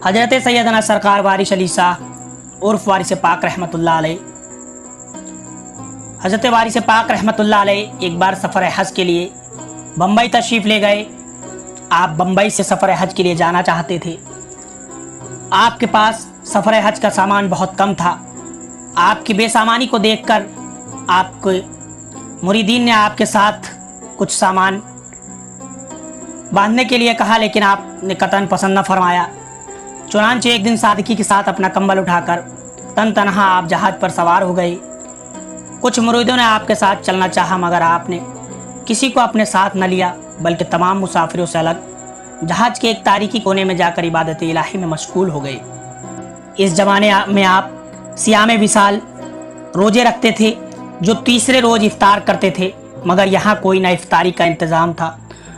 حضرت سیدنا سرکار وارث علی شاہ عرف وارث پاک رحمۃ اللہ علیہ، حضرت وارث پاک رحمۃ اللہ علیہ ایک بار سفر حج کے لیے بمبئی تشریف لے گئے۔ آپ بمبئی سے سفر حج کے لیے جانا چاہتے تھے۔ آپ کے پاس سفر حج کا سامان بہت کم تھا۔ آپ کی بے سامانی کو دیکھ کر آپ کے مریدین نے آپ کے ساتھ کچھ سامان باندھنے کے لیے کہا، لیکن آپ نے قطعاً پسند نہ فرمایا۔ چنانچہ ایک دن سادگی کے ساتھ اپنا کمبل اٹھا کر تن تنہا آپ جہاز پر سوار ہو گئے۔ کچھ مریدوں نے آپ کے ساتھ چلنا چاہا، مگر آپ نے کسی کو اپنے ساتھ نہ لیا، بلکہ تمام مسافروں سے الگ جہاز کے ایک تاریکی کونے میں جا کر عبادت الہی میں مشغول ہو گئے۔ اس زمانے میں آپ صیام وصال روزے رکھتے تھے، جو تیسرے روز افطار کرتے تھے، مگر یہاں کوئی نہ افطاری کا انتظام تھا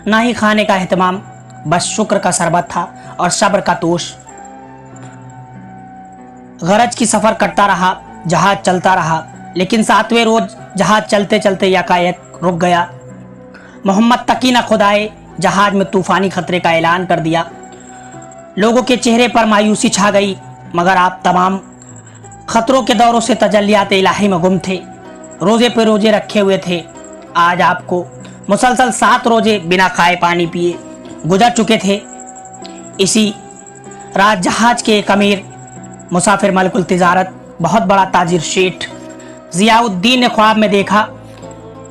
نہ ہی کھانے کا اہتمام، بس شکر کا شربت تھا اور صبر کا توش۔ غرض کی سفر کرتا رہا، جہاز چلتا رہا، لیکن 7ویں روز جہاز چلتے چلتے یکایک رک گیا۔ محمد تقی نہ خدائے جہاز میں طوفانی خطرے کا اعلان کر دیا۔ لوگوں کے چہرے پر مایوسی چھا گئی، مگر آپ تمام خطروں کے دوروں سے تجلیات الہی میں گم تھے، روزے پہ روزے رکھے ہوئے تھے۔ آج آپ کو مسلسل 7 روزے بنا کھائے پانی پیے گزر چکے تھے۔ اسی رات جہاز کے ایک امیر مسافر ملک التجارت، بہت بڑا تاجر شیٹھ ضیاء الدین نے خواب میں دیکھا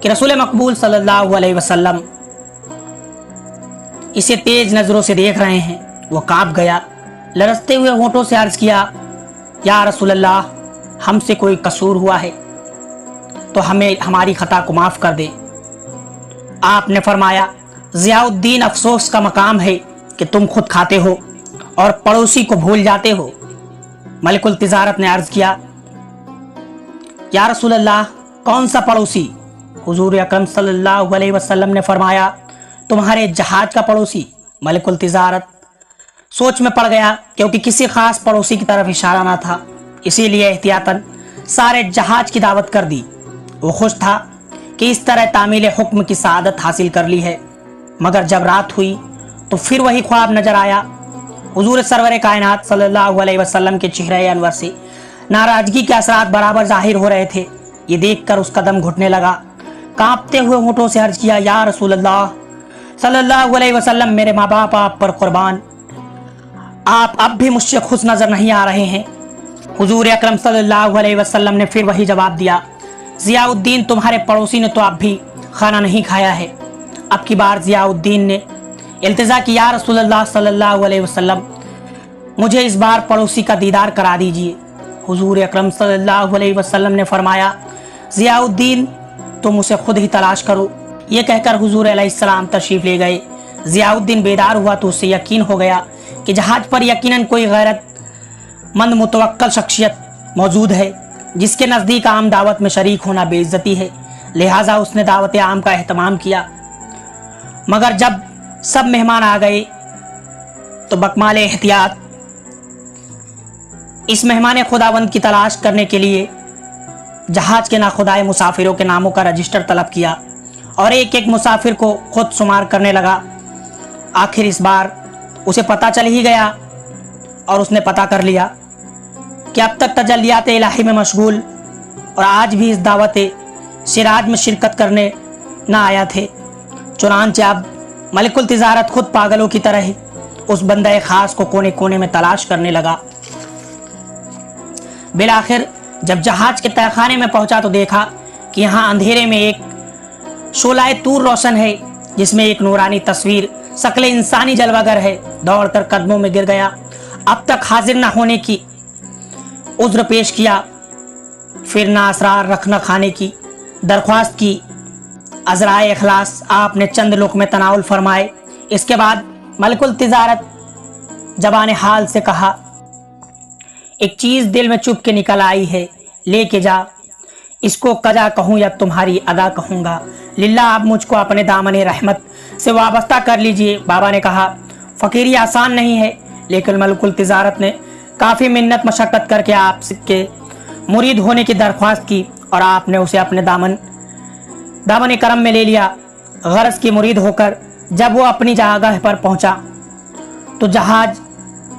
کہ رسول مقبول صلی اللہ علیہ وسلم اسے تیز نظروں سے دیکھ رہے ہیں۔ وہ کانپ گیا، لرزتے ہوئے ہونٹوں سے عرض کیا، یا رسول اللہ، ہم سے کوئی قصور ہوا ہے تو ہمیں ہماری خطا کو معاف کر دے۔ آپ نے فرمایا، ضیاء الدین، افسوس کا مقام ہے کہ تم خود کھاتے ہو اور پڑوسی کو بھول جاتے ہو۔ ملک التجارت نے عرض کیا، یا رسول اللہ، کون سا پڑوسی؟ حضور اکرم صلی اللہ علیہ وسلم نے فرمایا، تمہارے جہاز کا پڑوسی۔ ملک التجارت سوچ میں پڑ گیا، کیونکہ کسی خاص پڑوسی کی طرف اشارہ نہ تھا، اسی لیے احتیاطاً سارے جہاز کی دعوت کر دی۔ وہ خوش تھا کہ اس طرح تعمیل حکم کی سعادت حاصل کر لی ہے، مگر جب رات ہوئی تو پھر وہی خواب نظر آیا۔ حضور سرور کائنات صلی اللہ علیہ وسلم کے چہرے انور سے ناراضگی کے اثرات برابر ظاہر ہو رہے تھے۔ یہ دیکھ کر اس کا دم گھٹنے لگا، کانپتے ہوئے ہونٹوں سے عرض کیا، یا رسول اللہ صلی اللہ علیہ وسلم، میرے ماں باپ آپ پر قربان، آپ اب بھی مجھ سے خوش نظر نہیں آ رہے ہیں۔ حضور اکرم صلی اللہ علیہ وسلم نے پھر وہی جواب دیا، ضیاء الدین، تمہارے پڑوسی نے تو اب بھی کھانا نہیں کھایا ہے۔ اب کی بار ضیاء الدین نے التجا کی، یا رسول اللہ صلی اللہ علیہ وسلم، مجھے اس بار پڑوسی کا دیدار کرا دیجیے۔ حضور اکرم صلی اللہ علیہ وسلم نے فرمایا، ضیاء الدین، تم اسے خود ہی تلاش کرو۔ یہ کہہ کر حضور علیہ السلام تشریف لے گئے۔ ضیاء الدین بیدار ہوا تو اسے یقین ہو گیا کہ جہاز پر یقیناً کوئی غیرت مند متوکل شخصیت موجود ہے، جس کے نزدیک عام دعوت میں شریک ہونا بے عزتی ہے، لہٰذا اس نے دعوت عام کا اہتمام کیا۔ مگر جب سب مہمان آ گئے تو بکمال احتیاط اس مہمان خداوند کی تلاش کرنے کے لیے جہاز کے ناخدائے مسافروں کے ناموں کا رجسٹر طلب کیا اور ایک ایک مسافر کو خود شمار کرنے لگا۔ آخر اس بار اسے پتہ چل ہی گیا اور اس نے پتہ کر لیا کہ اب تک تجلیات الہی میں مشغول اور آج بھی اس دعوت سراج میں شرکت کرنے نہ آیا تھے۔ چنانچہ اب ملک التجارت خود پاگلوں کی طرح اس بندہ خاص کو کونے کونے میں تلاش کرنے لگا۔ بالآخر جب جہاز کے تہہ خانے میں پہنچا تو دیکھا کہ یہاں اندھیرے میں ایک شعلہ طور روشن ہے، جس میں ایک نورانی تصویر شکل انسانی جلوہ گر ہے۔ دوڑ کر قدموں میں گر گیا، اب تک حاضر نہ ہونے کی عذر پیش کیا، پھر نہ اسرار رکھنا کھانے کی درخواست کی۔ عذرائے اخلاص آپ نے چند لقمے تناول فرمائے۔ اس کے بعد ملک التجارت زبان حال سے کہا، ایک چیز دل میں چپ کے نکل آئی ہے، لے کے جا، اس کو قضا کہوں یا تمہاری ادا کہوں گا، للہ آپ مجھ کو اپنے دامن رحمت سے وابستہ کر لیجئے۔ بابا نے کہا، فقیری آسان نہیں ہے، لیکن ملک التجارت نے کافی منت مشقت کر کے آپ کے مرید ہونے کی درخواست کی اور آپ نے اسے اپنے دامن کرم میں لے لیا۔ غرض کی مرید ہو کر جب وہ اپنی جگہ پر پہنچا تو جہاز